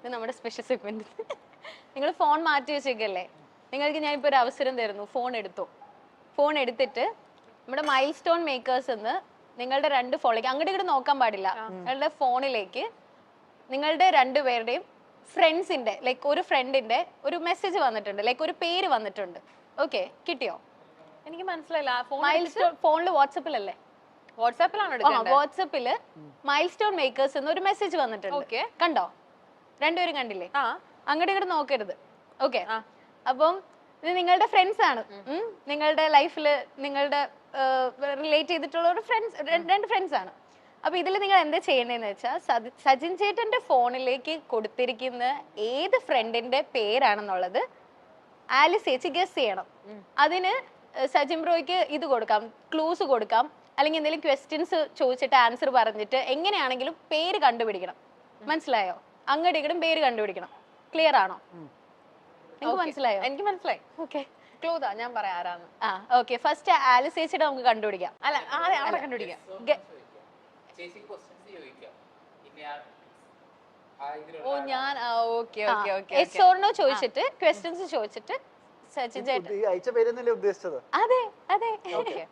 ഇത് നമ്മുടെ special segment. നിങ്ങൾ ഫോൺ മാറ്റി വെച്ചേക്കല്ലേ, നിങ്ങൾക്ക് ഞാനിപ്പോൾ ഒരു അവസരം തരുന്നു. ഫോൺ എടുത്തിട്ട് നമ്മുടെ മൈൽ സ്റ്റോൺ മേക്കേഴ്സ് എന്ന് നിങ്ങളുടെ 2 ഫോണിലേക്ക് അങ്ങോട്ട് ഇങ്ങോട്ട് നോക്കാൻ പാടില്ല. നിങ്ങളുടെ ഫോണിലേക്ക് നിങ്ങളുടെ 2 പേരുടെയും ഫ്രണ്ട്സിന്റെ ലൈക്ക് ഒരു ഫ്രണ്ടിന്റെ ഒരു മെസ്സേജ് വന്നിട്ടുണ്ട്, ലൈക്ക് ഒരു പേര് വന്നിട്ടുണ്ട്. ഓക്കെ, കിട്ടിയോ? എനിക്ക് മനസ്സിലായില്ല. മൈൽ സ്റ്റോൺ ഫോണിൽ വാട്സപ്പിലല്ലേ? വാട്സാപ്പിലാണ് വാട്സപ്പില് മൈൽ സ്റ്റോൺ മേക്കേഴ്സ് എന്ന് ഒരു മെസ്സേജ് വന്നിട്ടുണ്ട്. കണ്ടോ? 2 പേരും കണ്ടില്ലേ? അങ്ങോട്ട് ഇങ്ങോട്ട് നോക്കരുത്. ഓക്കെ, അപ്പം ഇത് നിങ്ങളുടെ ഫ്രണ്ട്സ് ആണ്. നിങ്ങളുടെ ലൈഫിൽ നിങ്ങളുടെ റിലേറ്റ് ചെയ്തിട്ടുള്ള ഒരു ഫ്രണ്ട്സ്, 2 ഫ്രണ്ട്സ് ആണ്. അപ്പൊ ഇതിൽ നിങ്ങൾ എന്താ ചെയ്യേണ്ടതെന്ന് വെച്ചാൽ സജിൻ ചേട്ടന്റെ ഫോണിലേക്ക് കൊടുത്തിരിക്കുന്ന ഏത് ഫ്രണ്ടിന്റെ പേരാണെന്നുള്ളത് ആലിസ് ചേച്ചി ഗസ് ചെയ്യണം. അതിന് സജിൻ ബ്രോയ്ക്ക് ഇത് കൊടുക്കാം, ക്ലൂസ് കൊടുക്കാം, അല്ലെങ്കിൽ എന്തെങ്കിലും ക്വസ്റ്റ്യൻസ് ചോദിച്ചിട്ട് ആൻസർ പറഞ്ഞിട്ട് എങ്ങനെയാണെങ്കിലും പേര് കണ്ടുപിടിക്കണം. മനസ്സിലായോ? അങ്ങോട്ട് ഇങ്ങോട്ടും പേര് കണ്ടുപിടിക്കണം. ക്ലിയർ ആണോ? നിങ്ങൾക്ക് മനസ്സിലായോ? എനിക്ക് മനസ്സിലായി. ഓക്കെ, ക്ലൂതാ, ഞാൻ പറയാം ആരാന്ന്. ഓക്കെ, ഫസ്റ്റ് ആലിസ് ചേച്ചിയുടെ നമുക്ക് കണ്ടുപിടിക്കാം. അല്ല, ആരെ കണ്ടുപിടിക്കാം? ഓ, ഞാൻ okay okay okay yes or no ചോദിച്ചിട്ട് ക്വസ്റ്റ്യൻസ് ചോദിച്ചിട്ട് സച്ചിൻ ചേട്ടൻ അയച്ച പേരെന്നല്ലേ ഉദ്ദേശിച്ചത്? അതെ അതെ. ഓക്കെ,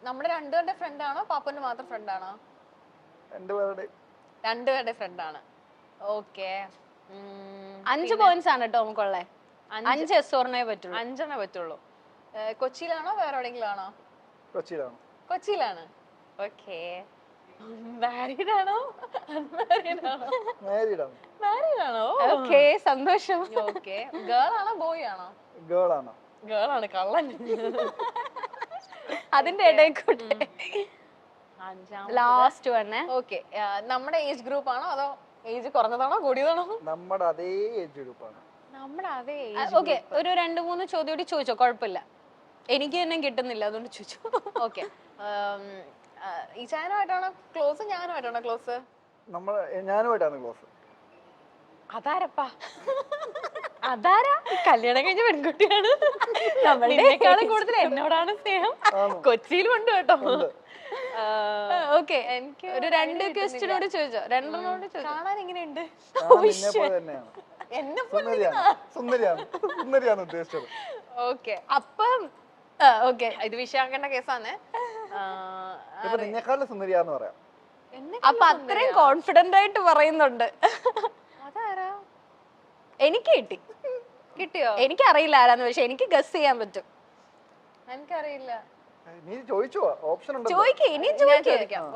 നമ്മുടെ 2 പേരുടെ ഫ്രണ്ട് ആണോ പാപ്പന്റെ മാത്രം ഫ്രണ്ട് ആണോ? 2 പേരുടെ 2 പേരുടെ ഫ്രണ്ട് ആണ്. ഓക്കെ, 5 പോയിന്റ്സ് ആണ് കേട്ടോ നമുക്കുള്ളേ. 5 എസ് ഓർ നോയെ പറ്റുള്ളൂ. 5 പറ്റുള്ളൂ. കൊച്ചിയിലാണോ വേറെ എവിടെയെങ്കിലും ആണോ? കൊച്ചിയിലാണ്. കൊച്ചിയിലാണ്. ഓക്കെ, മാരീഡ് ആണോ അൺമാരീഡ് ആണോ? മാരീഡാണ്. മാരീഡ് ആണോ? ഓക്കെ, സന്തോഷം. ഓക്കെ, ഗേൾ ആണോ ബോയ് ആണോ? ഗേൾ ആണ്. ഗേൾ ആണ്. കള്ളൻ. അതിന്റെ ഇടയിൽ കൂടെ ലാസ്റ്റ് വന്നെ. ഓക്കെ, നമ്മുടെ ഏജ് ഗ്രൂപ്പ് ആണോ അതോ ഏജ് കുറഞ്ഞതാണോ കൂടിയതാണോ? നമ്മുടെ അതേ ഏജ് ഗ്രൂപ്പാണ്. നമ്മുടെ അതേ ഓക്കെ, ഒരു 2-3 ചോദ്യം കൂടി ചോദിച്ചോ, കുഴപ്പമില്ല. എനിക്ക് തന്നെ കിട്ടുന്നില്ല, അതുകൊണ്ട് ചോദിച്ചു. ഓക്കെ, ഈ ചാനുമായിട്ടാണോ ക്ലോസ് ഞാനുമായിട്ടാണോ ക്ലോസ്? ഞാനുമായിട്ടാണ് ക്ലോസ്. അതാരപ്പാ? അതാരാ? കല്യാണം കഴിഞ്ഞ പെൺകുട്ടിയാണ്. നമ്മളെക്കാളും കൂടുതൽ എന്നോടാണ് സ്നേഹം. കൊച്ചിയിലും ഉണ്ട് കേട്ടോ. ഓക്കെ, എനിക്ക് ഒരു 2 ക്വസ്റ്റ്യനോട് ചോദിച്ചോ, 2 ചോദിച്ചോ. കാണാൻ എങ്ങനെയുണ്ട്? എന്നെ സുന്ദരിയാണ് ഉദ്ദേശിച്ചത്. ഓക്കെ, അപ്പം ഓക്കെ, ഇത് വിഷയാക്കേണ്ട കേസാണ്. നിന്നെക്കാളും സുന്ദരിയാന്ന് പറയാം. അപ്പൊ അത്രയും കോൺഫിഡന്റ് ആയിട്ട് പറയുന്നുണ്ട്. അതാരാ? എനിക്ക് കിട്ടിയോ? എനിക്കറിയില്ല ആരാന്ന്, പക്ഷെ എനിക്ക് ഗസ് ചെയ്യാൻ പറ്റും. എനിക്കറിയില്ല. നീ ചോദിച്ചോ? ഓപ്ഷൻ ഉണ്ട്. ചോദിക്കേ, ഇനിയും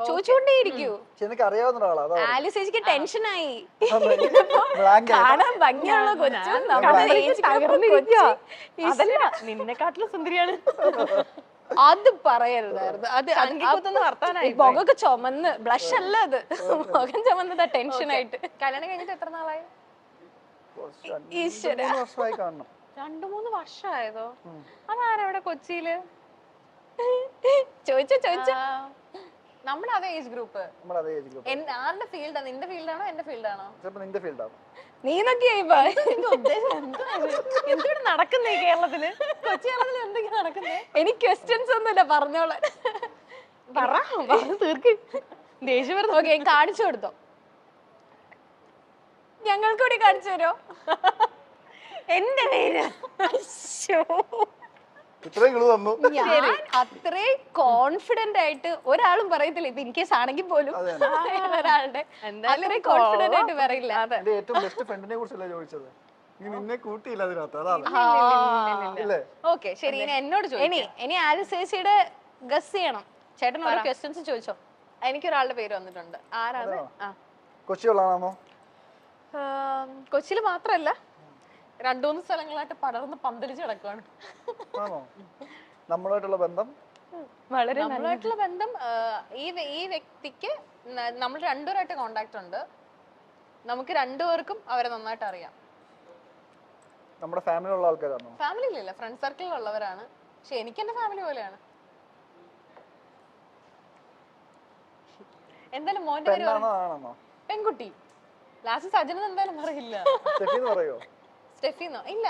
ചോദിച്ചോണ്ടേയിരിക്കൂ. എനിക്ക് അറിയാവുന്ന ഒരാളാ. ആലിസ് ചേച്ചിക്ക് ടെൻഷനായി. ബ്ലാങ്ക് കാണാൻ ഭംഗിയുള്ള കൊച്ചും നിന്നെക്കാട്ടിലും സുന്ദരിയാണ്. അത് പറയരുതായിരുന്നു. അത് മുഖമൊക്കെ ചുമന്ന്, ബ്ലഷ് അല്ല അത്, മുഖം ചുമന്നതാ ടെൻഷനായിട്ട്. കല്യാണം കഴിഞ്ഞിട്ട് എത്ര നാളായി? ഈശ്വര, 2-3 വർഷമായി കാണണം. 2-3 വർഷമായതോ? അതാരവിടെ കൊച്ചിയില്? ചോദിച്ചോ. നമ്മുടെ അതേ ഏജ് ഗ്രൂപ്പ്. നമ്മുടെ അതേ ഏജ് ഗ്രൂപ്പ്. ആരുടെ ഫീൽഡാ? നിന്റെ ഫീൽഡാണോ എന്റെ ഫീൽഡാണോ? ചിലപ്പോ നിന്റെ ഫീൽഡാണ്. നീ നോക്കിയായി എന്താണ് നടക്കുന്നേ കേരളത്തില്? കൊച്ചി കേരളത്തിൽ എന്തൊക്കെയാ നടക്കുന്നേ? എനിക്ക് ക്വസ്റ്റ്യൻസ് ഒന്നുമില്ല, പറഞ്ഞോളാം. തീർക്ക്. ദേഷ്യം. ഓക്കെ, കാണിച്ചു കൊടുത്തോ, ഞങ്ങൾക്കൂടി കാണിച്ചു തരോ? എന്റെ പേര് ഇത്രയും ക്ലൂ തന്നു. ഞാൻ അത്രയും കോൺഫിഡന്റ് ആയിട്ട് ഒരാളും പറയത്തില്ല. ഇപ്പൊ ഇൻകേസ് ആണെങ്കിൽ പോലും ഒരാളുടെ അത്രയും കോൺഫിഡന്റ് ആയിട്ട് പറയില്ല. എന്റെ ഏറ്റവും ബെസ്റ്റ് ഫ്രണ്ടിനെ കുറിച്ചല്ലേ ചോദിച്ചത്? നീ നിന്നെ കൂട്ടിയില്ല അതിനകത്ത്, അതാണ്. ഓക്കെ, ശരി, ഇനി എന്നോട് ചോദിക്കും. ഇനി ആലിസ് ചേച്ചിയുടെ ഗസ് ചെയ്യണം. ചേട്ടൻ ഓരോ ക്വസ്റ്റ്യൻസ് ചോദിച്ചോ. എനിക്കൊരാളുടെ പേര് വന്നിട്ടുണ്ട്. ആരാണ്? കൊച്ചിയുള്ളതാണോ? കൊച്ചിയിൽ മാത്രല്ല, 2-3 സ്ഥലങ്ങളായിട്ട് പടർന്ന് പന്തലിച്ച് കിടക്കുവാണ്. നമ്മളുമായിട്ടുള്ള ബന്ധം നമ്മളായിട്ടുള്ള ബന്ധം ഈ വ്യക്തിക്ക് നമ്മൾ 2 പേരായിട്ട് കോണ്ടാക്ട് ഉണ്ട്. നമുക്ക് 2 പേർക്കും അവരെ നന്നായിട്ട് അറിയാം. നമ്മുടെ ഫാമിലിയിലുള്ള ആൾക്കാരാണോ? ഫാമിലിയിലില്ല, ഫ്രണ്ട് സർക്കിളിലുള്ളവരാണ്. പക്ഷെ എനിക്ക് എന്റെ ഫാമിലി പോലെയാണ്. എന്തായാലും മോന്റെ പേര് പെൺകുട്ടി. ലാസ്റ്റ് സജന എന്തായാലും പറയില്ല. സ്റ്റെഫിന്നോ? ഇല്ല,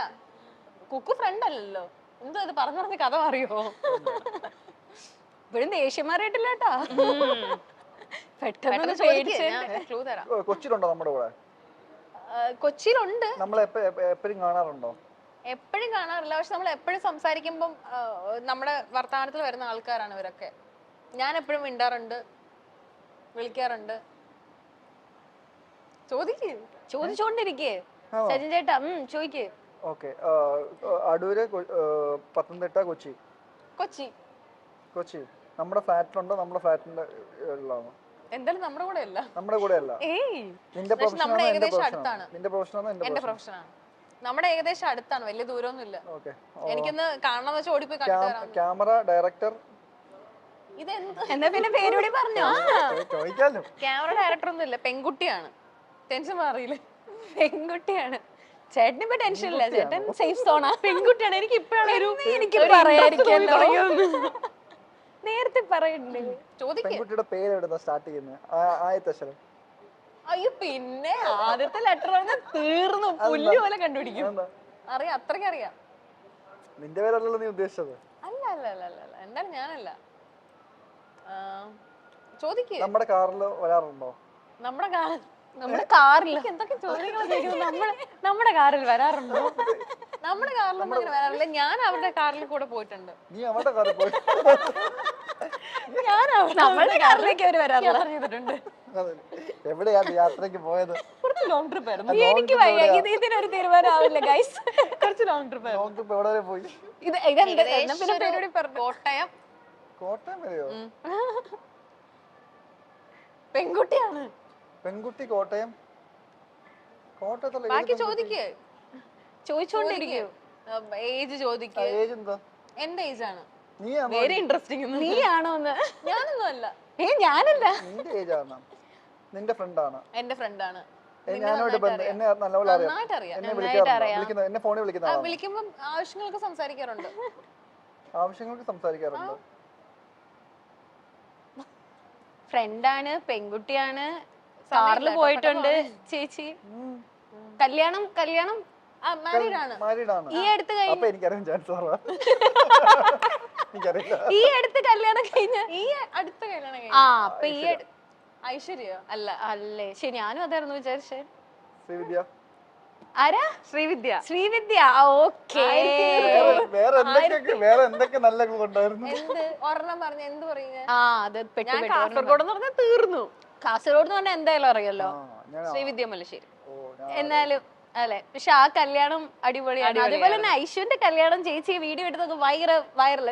കുക്കു ഫ്രണ്ട് അല്ലല്ലോ. എന്തോ ഇത് പറഞ്ഞു പറഞ്ഞ കഥ അറിയോ? ഇപ്പോഴും ദേഷ്യം മാറിയിട്ടില്ല കേട്ടാ. പെട്ടെന്ന് ക്ലൂ തരാം. കൊച്ചിയിലുണ്ടോ നമ്മുടെ കൂടെ? കൊച്ചിയിലുണ്ട്, നമ്മൾ എപ്പോഴും കാണാറുണ്ടോ? എപ്പോഴും കാണാറില്ല, പക്ഷെ നമ്മൾ എപ്പോഴും സംസാരിക്കുമ്പം നമ്മുടെ വർത്തമാനത്തിൽ വരുന്ന ആൾക്കാരാണ് ഇവരൊക്കെ. ഞാൻ എപ്പോഴും മിണ്ടാറുണ്ട്, വിളിക്കാറുണ്ട്. ചോദിച്ചോണ്ടിരിക്കേ സജിൻ ചേട്ടാ. ചോദിക്കേ. ഓക്കെ. അടൂര്, പത്തനംതിട്ട, കൊച്ചി. കൊച്ചി. കൊച്ചി നമ്മുടെ ഫ്ലാറ്റിലുണ്ടോ? നമ്മുടെ ഫ്ലാറ്റിന്റെ ഉള്ളതാണോ? എന്തായാലും നമ്മുടെ കൂടെ അല്ല. നമ്മുടെ കൂടെ അല്ല. നിന്റെ നമ്മുടെ പ്രൊഫഷൻ ഏകദേശം അടുത്താണ്. നിന്റെ പ്രൊഫഷനാണോ? എന്റെ പ്രൊഫഷനാണ്. നമ്മുടെ ഏകദേശം അടുത്താണ്, വലിയ ദൂരമൊന്നും ഇല്ല. ഓക്കെ. എനിക്കൊന്ന് കാണണം വെച്ചാൽ ഓടിപ്പോയി കണ്ടിട്ട്. Camera director. ഇതെന്ത്? എന്നാ പിന്നെ പേരുകൂടി പറഞ്ഞോ. ചോദിക്കാലോ. ക്യാമറ ഡയറക്ടർ ഒന്നും ഇല്ല, പെൺകുട്ടിയാണ്. ടെൻഷൻ മാറിയില്ലേ? പെൺകുട്ടിയാണ്. ചേട്ടന് ഇപ്പൊ ടെൻഷൻ ഇല്ല, ചേട്ടൻ സേഫ് സോണാ. പെൺകുട്ടിയാണ്. എനിക്ക് ഇപ്പോഴാണ് എനിക്ക് പറയാതിരിക്കല്ലോ. നേരത്തെ പറയണ്ടേ. പെൺകുട്ടിയുടെ പേര് എവിടുന്നാ സ്റ്റാർട്ട് ചെയ്യുന്നത്? ആദ്യത്തെ അക്ഷരം. അയ്യോ, പിന്നെ ആദ്യത്തെ ലെറ്റർ തീർന്നു, പുല്ല് പോലെ കണ്ടുപിടിക്കും. അറിയാം, അത്രയ്ക്ക് അറിയാം. നിന്റെ പേരല്ലല്ലോ നീ ഉദ്ദേശിച്ചത്? അല്ല അല്ല അല്ല അല്ല അല്ല, എന്തായാലും ഞാനല്ല. ചോദിക്കേ. നമ്മുടെ കാറിൽ വരാറുണ്ടോ? നമ്മുടെ കാറിൽ എന്തൊക്കെ ചോദ്യങ്ങൾ നമ്മുടെ കാറിൽ വരാറുണ്ടോ? നമ്മുടെ കാറിലൊന്നും അങ്ങനെ വരാറില്ല. ഞാൻ അവരുടെ കാറിൽ കൂടെ പോയിട്ടുണ്ട്. നീ അവരുടെ കാറിൽ പോയി? നമ്മളുടെ കാറിലേക്ക് അവര് വരാറുണ്ട്. എവിടെയാ യാത്രക്ക് പോയത്? കുറച്ച് ലോങ് ട്രിപ്പ് ആയിരുന്നു. എനിക്ക് വയ്യ, ഇതിനൊരു തീരുമാനമാവില്ല ഗൈസ്. കുറച്ച് ലോങ് ട്രിപ്പ് ആയിരുന്നു. ലോങ് ട്രിപ്പ് എവിടെ വരെ പോയി? കോട്ടയം. കോട്ടയം വരെയോ? പെൺകുട്ടിയാണ്. പെൺകുട്ടി കോട്ടയം. കോട്ടയത്തല്ല. ബാക്കി ചോദിക്കേ. ചോദിച്ചോണ്ടിരിക്കൂ. ഏജ് ചോദിക്കേ. ഏജ് എന്താ? എന്റെ ഏജ് ആണ്. Very interesting. നീയാണോന്ന്? ഞാനൊന്നും അല്ല. ഞാനല്ല. നിന്റെ ഏജ് ആണ്. നിന്റെ ഫ്രണ്ട് ആണ്. എന്റെ ഫ്രണ്ട് ആണ്. ഞാനോട് എന്നെ നല്ലപോലെ അറിയാം. നന്നായിട്ട് അറിയാം. എന്നെ വിളിക്കാറുണ്ട്. എന്നെ ഫോണിൽ വിളിക്കുന്ന ആളാണ്. വിളിക്കുമ്പോൾ ആവശ്യങ്ങൾക്ക് സംസാരിക്കാറുണ്ട്. ആവശ്യങ്ങൾക്ക് സംസാരിക്കാറുണ്ട്. ഫ്രണ്ടാണ്, പെൺകുട്ടിയാണ്, കാറിൽ പോയിട്ടുണ്ട്. ചേച്ചി കല്യാണം മാരീഡ് ആണ്. മാരീഡ് ആണ്. ഈ അടുത്ത് അപ്പൊ എനിക്കറിയാൻ ചാൻസ് കുറവാ. എനിക്കറിയില്ല. ഈ അടുത്ത് കല്യാണം കഴിഞ്ഞ അപ്പൊ ഈ ഐശ്വര്യ അല്ല അല്ലേ? ശരി, ഞാനും അതായിരുന്നു വിചാരിച്ചേ. ശ്രീവിദ്യ. ആരാ? ശ്രീവിദ്യ. ഓക്കേ. വേറെ എന്തൊക്കെ നല്ല ഉണ്ടായിരുന്നു? എന്ത് ഒരെണ്ണം പറഞ്ഞ എന്ത് പറയുക? അത് കാസർഗോഡ് എന്ന് പറഞ്ഞാൽ തീർന്നു. കാസർഗോഡ് എന്ന് പറഞ്ഞാൽ എന്തായാലും അറിയല്ലോ. ശ്രീവിദ്യ മലശ്ശേരി. എന്നാലും അല്ലെ, പക്ഷെ ആ കല്യാണം അടിപൊളിയാണ്. അതുപോലെ തന്നെ ഐശ്വന്റെ കല്യാണം ചേച്ചി വീഡിയോ എടുത്തൊക്കെ വൈറൽ.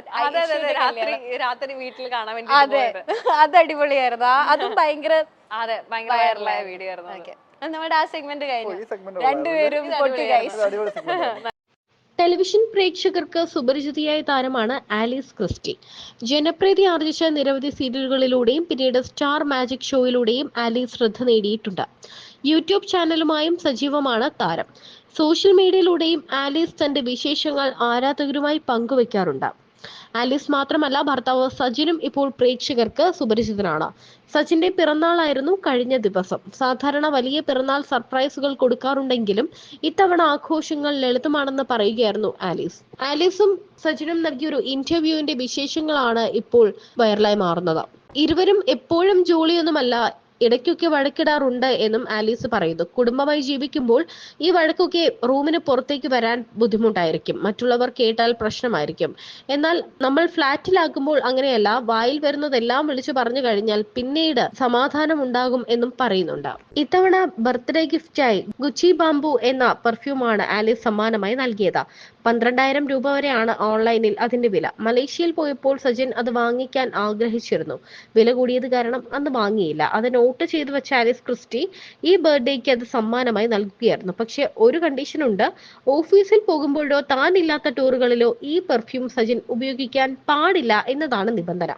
രാത്രി വീട്ടിൽ കാണാൻ വേണ്ടി. അതെ, അത് അടിപൊളിയായിരുന്നു. അതും ഭയങ്കര വൈറലായ വീഡിയോ ആയിരുന്നു. നമ്മുടെ ആ സെഗ്മെന്റ് കഴിഞ്ഞു. രണ്ടുപേരും പൊട്ടി ഗൈസ്. ടെലിവിഷൻ പ്രേക്ഷകർക്ക് സുപരിചിതയായ താരമാണ് ആലീസ് ക്രിസ്റ്റി. ജനപ്രീതി ആർജിച്ച നിരവധി സീരിയലുകളിലൂടെയും പിന്നീട് സ്റ്റാർ മാജിക് ഷോയിലൂടെയും ആലീസ് ശ്രദ്ധ നേടിയിട്ടുണ്ട്. യൂട്യൂബ് ചാനലുമായും സജീവമാണ് താരം. സോഷ്യൽ മീഡിയയിലൂടെയും ആലീസ് തന്റെ വിശേഷങ്ങൾ ആരാധകരുമായി പങ്കുവെക്കാറുണ്ട്. ആലീസ് മാത്രമല്ല, ഭർത്താവ് സജിനും ഇപ്പോൾ പ്രേക്ഷകർക്ക് സുപരിചിതനാണ്. സച്ചിന്റെ പിറന്നാളായിരുന്നു കഴിഞ്ഞ ദിവസം. സാധാരണ വലിയ പിറന്നാൾ സർപ്രൈസുകൾ കൊടുക്കാറുണ്ടെങ്കിലും ഇത്തവണ ആഘോഷങ്ങൾ ലളിതമാണെന്ന് പറയുകയായിരുന്നു ആലീസ്. ആലീസും സച്ചിനും നൽകിയൊരു ഇന്റർവ്യൂവിന്റെ വിശേഷങ്ങളാണ് ഇപ്പോൾ വൈറലായി മാറുന്നത്. ഇരുവരും എപ്പോഴും ജോളിയൊന്നുമല്ല, ഇടയ്ക്കൊക്കെ വഴക്കിടാറുണ്ട് എന്നും ആലീസ് പറയുന്നു. കുടുംബമായി ജീവിക്കുമ്പോൾ ഈ വഴക്കൊക്കെ റൂമിന് പുറത്തേക്ക് വരാൻ ബുദ്ധിമുട്ടായിരിക്കും, മറ്റുള്ളവർ കേട്ടാൽ പ്രശ്നമായിരിക്കും. എന്നാൽ നമ്മൾ ഫ്ലാറ്റിലാകുമ്പോൾ അങ്ങനെയല്ല, വായിൽ വരുന്നതെല്ലാം വിളിച്ചു പറഞ്ഞു കഴിഞ്ഞാൽ പിന്നീട് സമാധാനം ഉണ്ടാകും എന്നും പറയുന്നുണ്ട്. ഇത്തവണ ബർത്ത്ഡേ ഗിഫ്റ്റായി ഗുച്ചി ബാംബു എന്ന പെർഫ്യൂമാണ് ആലീസ് സമ്മാനമായി നൽകിയത്. 12,000 രൂപ വരെയാണ് ഓൺലൈനിൽ അതിന്റെ വില. മലേഷ്യയിൽ പോയപ്പോൾ സജിൻ അത് വാങ്ങിക്കാൻ ആഗ്രഹിച്ചിരുന്നു. വില കൂടിയത് കാരണം അന്ന് വാങ്ങിയില്ല. അത് നോട്ട് ചെയ്തു വെച്ച ആലീസ് ക്രിസ്റ്റി ഈ ബർത്ത്ഡേക്ക് അത് സമ്മാനമായി നൽകുകയായിരുന്നു. പക്ഷെ ഒരു കണ്ടീഷനുണ്ട്. ഓഫീസിൽ പോകുമ്പോഴോ താൻ ഇല്ലാത്ത ടൂറുകളിലോ ഈ പെർഫ്യൂം സജിൻ ഉപയോഗിക്കാൻ പാടില്ല എന്നതാണ് നിബന്ധന.